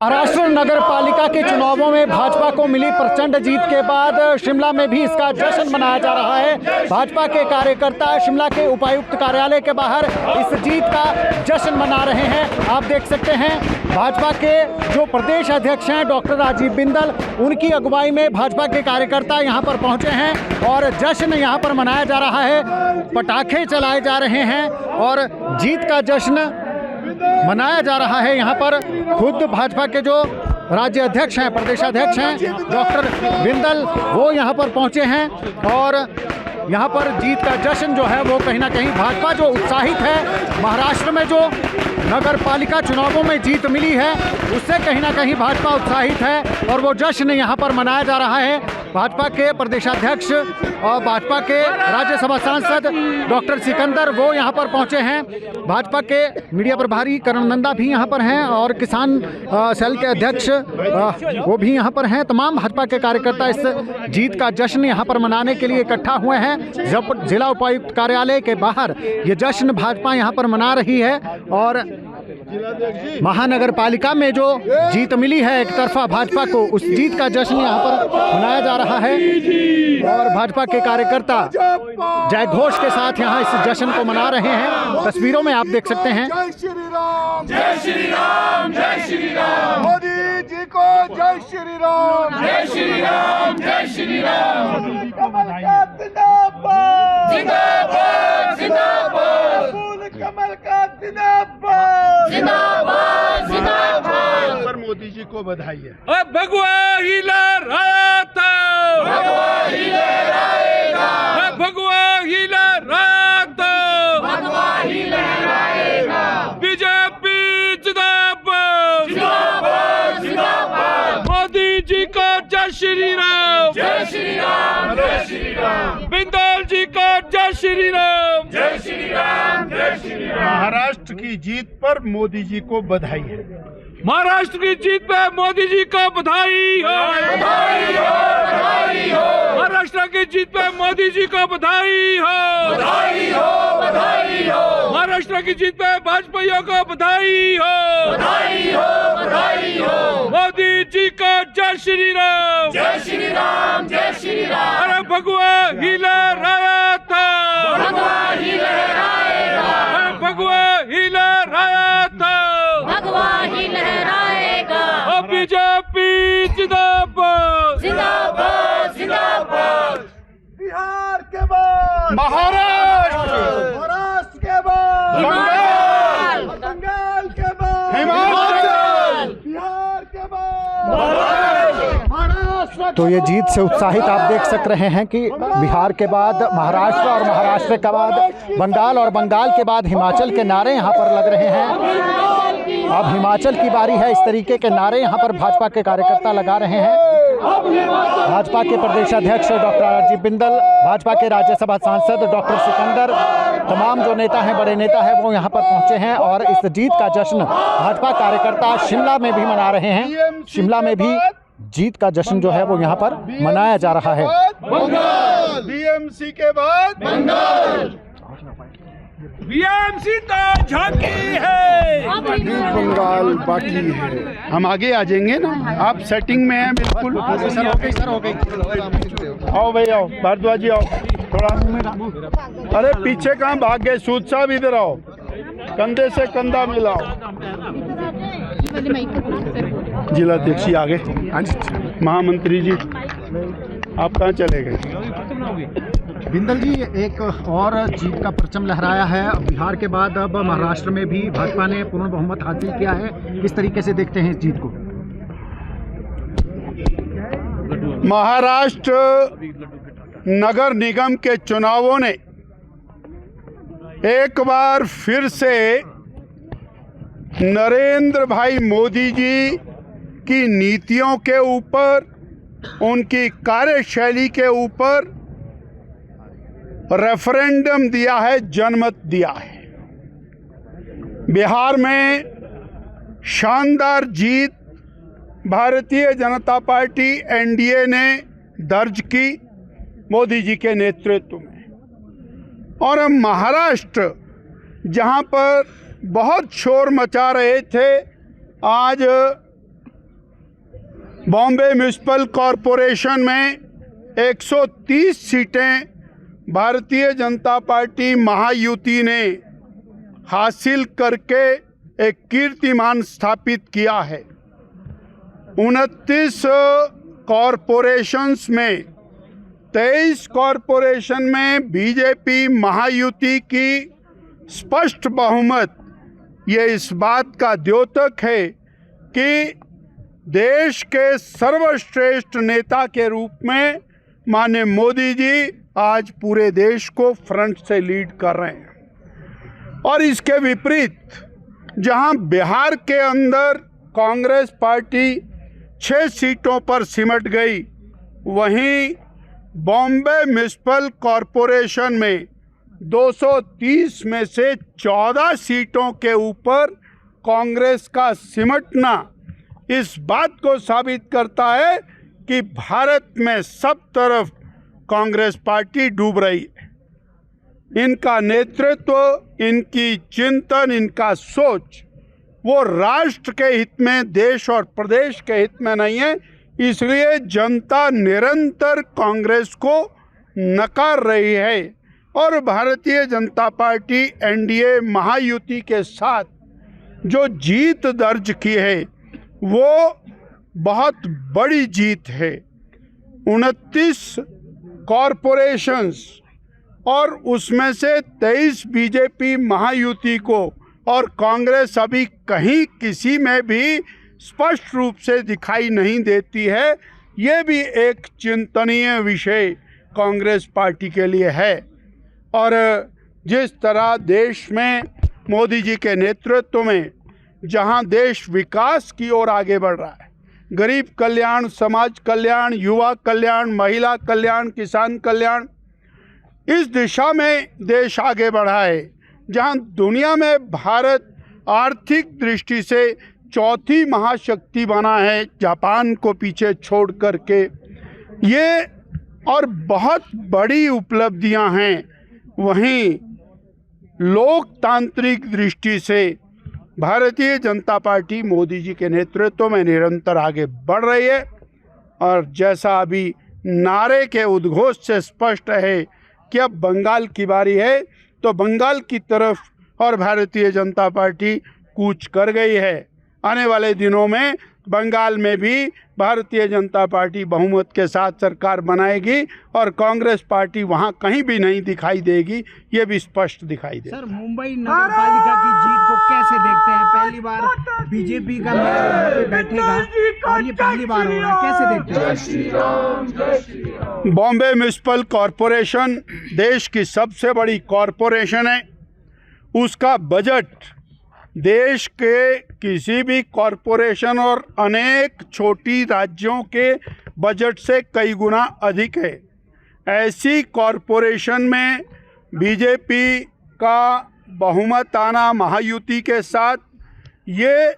महाराष्ट्र नगर पालिका के चुनावों में भाजपा को मिली प्रचंड जीत के बाद शिमला में भी इसका जश्न मनाया जा रहा है। भाजपा के कार्यकर्ता शिमला के उपायुक्त कार्यालय के बाहर इस जीत का जश्न मना रहे हैं। आप देख सकते हैं भाजपा के जो प्रदेश अध्यक्ष हैं डॉक्टर राजीव बिंदल, उनकी अगुवाई में भाजपा के कार्यकर्ता यहां पर पहुंचे हैं और जश्न यहां पर मनाया जा रहा है। पटाखे चलाए जा रहे हैं और जीत का जश्न मनाया जा रहा है। यहाँ पर खुद भाजपा के जो राज्य अध्यक्ष हैं, प्रदेश अध्यक्ष हैं डॉक्टर बिंदल, वो यहाँ पर पहुँचे हैं और यहाँ पर जीत का जश्न जो है वो कहीं ना कहीं भाजपा जो उत्साहित है, महाराष्ट्र में जो नगर पालिका चुनावों में जीत मिली है उससे कहीं ना कहीं भाजपा उत्साहित है और वो जश्न यहाँ पर मनाया जा रहा है। भाजपा के प्रदेशाध्यक्ष और भाजपा के राज्यसभा सांसद डॉक्टर सिकंदर वो यहाँ पर पहुँचे हैं। भाजपा के मीडिया प्रभारी करण नंदा भी यहाँ पर हैं और किसान सेल के अध्यक्ष वो भी यहाँ पर हैं। तमाम भाजपा के कार्यकर्ता इस जीत का जश्न यहाँ पर मनाने के लिए इकट्ठा हुए हैं। जब जिला उपायुक्त कार्यालय के बाहर ये जश्न भाजपा यहाँ पर मना रही है और महानगर पालिका में जो जीत मिली है एक तरफा भाजपा को, उस जीत का जश्न यहाँ पर मनाया जा रहा है और भाजपा के कार्यकर्ता जय घोष के साथ यहाँ इस जश्न को मना रहे हैं। तस्वीरों में आप देख सकते हैं। जय श्री राम, जय श्री राम, जय श्री राम, मोदी जी को जय श्री राम, जय श्री राम, जय श्री राम, कमल का जिंदाबाद, जिंदाबाद, जिंदाबाद, फूल कमल का जिंदाबाद, जिंदाबाद, जिंदाबाद। पर मोदी जी को बधाई है। भगवा ही लहराया था, भगवा ही लहराएगा, भगवा ही लहराया था, भगवा ही लहराएगा, बीजेपी जिंदाबाद, जिंदाबाद, जिंदाबाद, मोदी जी को जय श्री राम, जय श्री राम, जय श्री राम, बिंदल जी को जय श्री राम, जय श्री राम, जय श्री राम। महाराष्ट्र की जीत पर मोदी जी को बधाई है। महाराष्ट्र की जीत पे मोदी जी को बधाई हो, बधाई हो, बधाई हो, महाराष्ट्र की जीत पे मोदी जी को बधाई हो, बधाई हो, बधाई हो, महाराष्ट्र की जीत पे भाजपाइयों को बधाई हो, बधाई हो, बधाई हो, मोदी जी को जय श्री राम, जय श्री राम, जय श्री राम। अरे भगवा ही लहराया था, भगवा ही लहराएगा, अरे भगवा ही लहराया था, भगवा ही लहराएगा, और बीजेपी जिंदाबाद, जिंदाबाद, जिंदाबाद। बिहार के बाद महाराष्ट्र, महाराष्ट्र के बाद बंगाल, बंगाल के बाद हिमाचल, बिहार के बाद महाराष्ट्र। तो ये जीत से उत्साहित आप देख सक रहे हैं कि बिहार के बाद महाराष्ट्र और महाराष्ट्र के बाद बंगाल और बंगाल के बाद हिमाचल के नारे यहाँ पर लग रहे हैं। अब हिमाचल की बारी है। इस तरीके के नारे यहाँ पर भाजपा के कार्यकर्ता लगा रहे हैं। भाजपा के प्रदेशाध्यक्ष डॉक्टर राजीव बिंदल, भाजपा के राज्यसभा सांसद डॉक्टर सिकंदर, तमाम जो नेता हैं, बड़े नेता हैं, वो यहाँ पर पहुँचे हैं और इस जीत का जश्न भाजपा कार्यकर्ता शिमला में भी मना रहे हैं। शिमला में भी जीत का जश्न जो है वो यहाँ पर मनाया जा रहा है। बंगाल, बीएमसी के बाद बंगाल, बीएमसी तो झांकी है, बंगाल बाकी है। हम आगे आ जाएंगे ना, आप सेटिंग में हैं बिल्कुल। सर हो गई। आओ भाई आओ, भारद्वाज जी आओ थोड़ा। अरे पीछे कहाँ भाग गए? सूद साहब इधर आओ, कंधे से कंधा मिलाओ। जिलाध्यक्ष जी आगे, महामंत्री जी आप कहाँ चले गए? बिंदल जी, एक और जीत का परचम लहराया है बिहार के बाद। अब महाराष्ट्र में भी भाजपा ने पूर्ण बहुमत हासिल किया है। किस तरीके से देखते हैं इस जीत को? महाराष्ट्र नगर निगम के चुनावों ने एक बार फिर से नरेंद्र भाई मोदी जी की नीतियों के ऊपर, उनकी कार्यशैली के ऊपर रेफरेंडम दिया है, जनमत दिया है। बिहार में शानदार जीत भारतीय जनता पार्टी एनडीए ने दर्ज की मोदी जी के नेतृत्व में। और महाराष्ट्र जहां पर बहुत शोर मचा रहे थे, आज बॉम्बे म्यूनिसिपल कॉरपोरेशन में 130 सीटें भारतीय जनता पार्टी महायुति ने हासिल करके एक कीर्तिमान स्थापित किया है। 29 कॉरपोरेशंस में 23 कॉरपोरेशन में बीजेपी महायुति की स्पष्ट बहुमत ये इस बात का द्योतक है कि देश के सर्वश्रेष्ठ नेता के रूप में माननीय मोदी जी आज पूरे देश को फ्रंट से लीड कर रहे हैं। और इसके विपरीत जहां बिहार के अंदर कांग्रेस पार्टी 6 सीटों पर सिमट गई, वहीं बॉम्बे म्यूनिसिपल कॉरपोरेशन में 230 में से 14 सीटों के ऊपर कांग्रेस का सिमटना इस बात को साबित करता है कि भारत में सब तरफ कांग्रेस पार्टी डूब रही है। इनका नेतृत्व, इनकी चिंतन, इनका सोच वो राष्ट्र के हित में, देश और प्रदेश के हित में नहीं है। इसलिए जनता निरंतर कांग्रेस को नकार रही है और भारतीय जनता पार्टी एनडीए महायुति के साथ जो जीत दर्ज की है वो बहुत बड़ी जीत है। 29 कॉरपोरेशंस और उसमें से 23 बीजेपी महायुति को और कांग्रेस अभी कहीं किसी में भी स्पष्ट रूप से दिखाई नहीं देती है। ये भी एक चिंतनीय विषय कांग्रेस पार्टी के लिए है। और जिस तरह देश में मोदी जी के नेतृत्व में जहां देश विकास की ओर आगे बढ़ रहा है, गरीब कल्याण, समाज कल्याण, युवा कल्याण, महिला कल्याण, किसान कल्याण, इस दिशा में देश आगे बढ़ा है। जहां दुनिया में भारत आर्थिक दृष्टि से चौथी महाशक्ति बना है, जापान को पीछे छोड़ करके, ये और बहुत बड़ी उपलब्धियां हैं। वहीं लोकतांत्रिक दृष्टि से भारतीय जनता पार्टी मोदी जी के नेतृत्व में निरंतर आगे बढ़ रही है। और जैसा अभी नारे के उद्घोष से स्पष्ट है कि अब बंगाल की बारी है, तो बंगाल की तरफ और भारतीय जनता पार्टी कूच कर गई है। आने वाले दिनों में बंगाल में भी भारतीय जनता पार्टी बहुमत के साथ सरकार बनाएगी और कांग्रेस पार्टी वहां कहीं भी नहीं दिखाई देगी, ये भी स्पष्ट दिखाई दे। सर, मुंबई नगर पालिका की जीत को कैसे देखते हैं? पहली बार बीजेपी का मेयर बैठेगा और ये पहली बार हो रहा है, कैसे देखते हैं? बॉम्बे म्यूनिसिपल कॉरपोरेशन देश की सबसे बड़ी कॉरपोरेशन है। उसका बजट देश के किसी भी कॉरपोरेशन और अनेक छोटी राज्यों के बजट से कई गुना अधिक है। ऐसी कॉरपोरेशन में बीजेपी का बहुमत आना महायुति के साथ, ये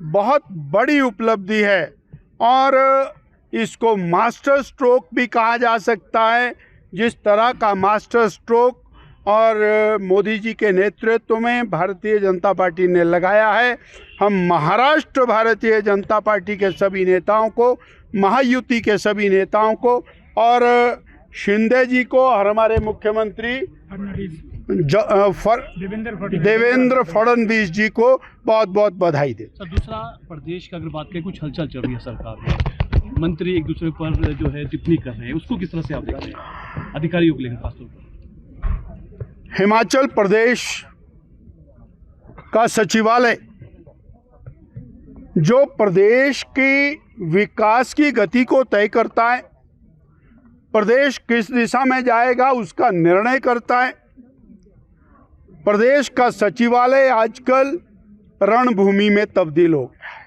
बहुत बड़ी उपलब्धि है और इसको मास्टर स्ट्रोक भी कहा जा सकता है। जिस तरह का मास्टर स्ट्रोक और मोदी जी के नेतृत्व में भारतीय जनता पार्टी ने लगाया है, हम महाराष्ट्र भारतीय जनता पार्टी के सभी नेताओं को, महायुति के सभी नेताओं को और शिंदे जी को और हमारे मुख्यमंत्री देवेंद्र फडणवीस जी को बहुत बहुत बधाई दे। सर, दूसरा प्रदेश का अगर बात करें, कुछ हलचल चल रही है सरकार में, मंत्री एक दूसरे पर जो है टिप्पणी कर रहे हैं, उसको किस तरह से आप देखते हैं अधिकारियों को लेकर खासतौर पर? हिमाचल प्रदेश का सचिवालय जो प्रदेश की विकास की गति को तय करता है, प्रदेश किस दिशा में जाएगा उसका निर्णय करता है। प्रदेश का सचिवालय आजकल रणभूमि में तब्दील हो गया है।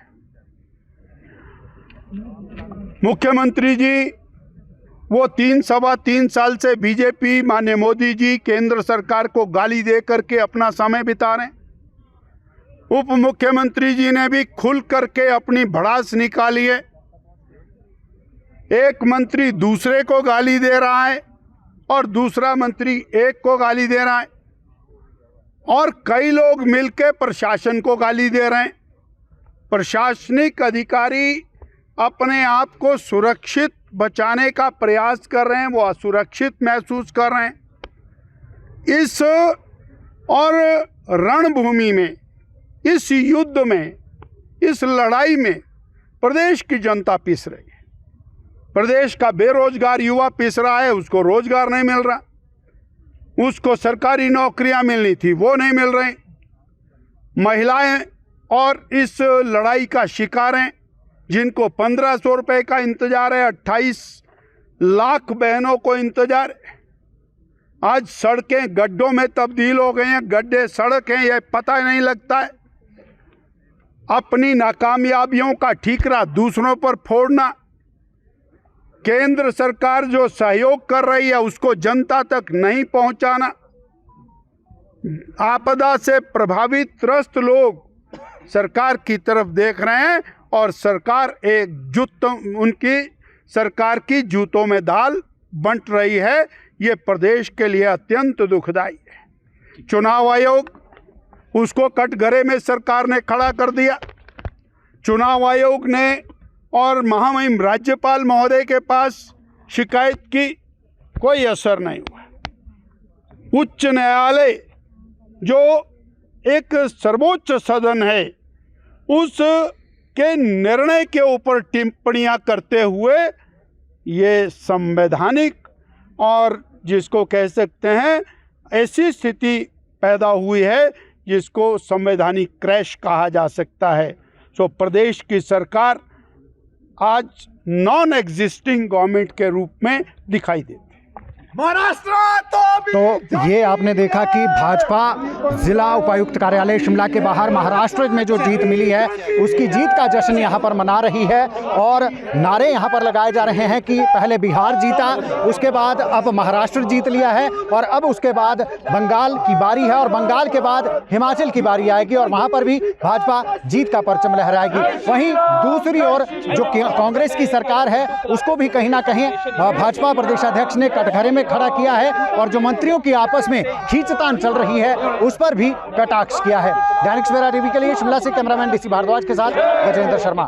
मुख्यमंत्री जी वो 3-3.25 साल से बीजेपी, माननीय मोदी जी, केंद्र सरकार को गाली दे करके अपना समय बिता रहे हैं। उप मुख्यमंत्री जी ने भी खुल करके अपनी भड़ास निकाली है। एक मंत्री दूसरे को गाली दे रहा है और दूसरा मंत्री एक को गाली दे रहा है और कई लोग मिलकर प्रशासन को गाली दे रहे हैं। प्रशासनिक अधिकारी अपने आप को सुरक्षित बचाने का प्रयास कर रहे हैं, वो असुरक्षित महसूस कर रहे हैं। इस और रणभूमि में, इस युद्ध में, इस लड़ाई में प्रदेश की जनता पिस रही है। प्रदेश का बेरोजगार युवा पिस रहा है, उसको रोजगार नहीं मिल रहा, उसको सरकारी नौकरियां मिलनी थी वो नहीं मिल रही। महिलाएं और इस लड़ाई का शिकार हैं, जिनको 1500 रुपये का इंतजार है, 28 लाख बहनों को इंतजार है। आज सड़कें गड्ढों में तब्दील हो गई हैं, गड्ढे सड़क हैं यह पता ही नहीं लगता है। अपनी नाकामयाबियों का ठीकरा दूसरों पर फोड़ना, केंद्र सरकार जो सहयोग कर रही है उसको जनता तक नहीं पहुंचाना, आपदा से प्रभावित त्रस्त लोग सरकार की तरफ देख रहे हैं और सरकार एकजुट उनकी सरकार की जूतों में दाल बंट रही है। ये प्रदेश के लिए अत्यंत दुखदाई है। चुनाव आयोग, उसको कटघरे में सरकार ने खड़ा कर दिया। चुनाव आयोग ने और महामहिम राज्यपाल महोदय के पास शिकायत की, कोई असर नहीं हुआ। उच्च न्यायालय जो एक सर्वोच्च सदन है, उस के निर्णय के ऊपर टिप्पणियां करते हुए ये संवैधानिक और जिसको कह सकते हैं ऐसी स्थिति पैदा हुई है जिसको संवैधानिक क्रैश कहा जा सकता है। सो प्रदेश की सरकार आज नॉन एग्जिस्टिंग गवर्नमेंट के रूप में दिखाई देती है। तो ये आपने देखा कि भाजपा जिला उपायुक्त कार्यालय शिमला के बाहर महाराष्ट्र में जो जीत मिली है उसकी जीत का जश्न यहाँ पर मना रही है और नारे यहाँ पर लगाए जा रहे हैं कि पहले बिहार जीता, उसके बाद अब महाराष्ट्र जीत लिया है और अब उसके बाद बंगाल की बारी है और बंगाल के बाद हिमाचल की बारी आएगी और वहाँ पर भी भाजपा जीत का परचम लहराएगी। वहीं दूसरी ओर जो कांग्रेस की सरकार है उसको भी कहीं ना कहीं भाजपा प्रदेशाध्यक्ष ने कटघरे में खड़ा किया है और जो मंत्रियों की आपस में खींचतान चल रही है उस पर भी कटाक्ष किया है। दैनिक सवेरा टीवी के लिए शिमला से कैमरामैन डीसी भारद्वाज के साथ गजेंद्र शर्मा।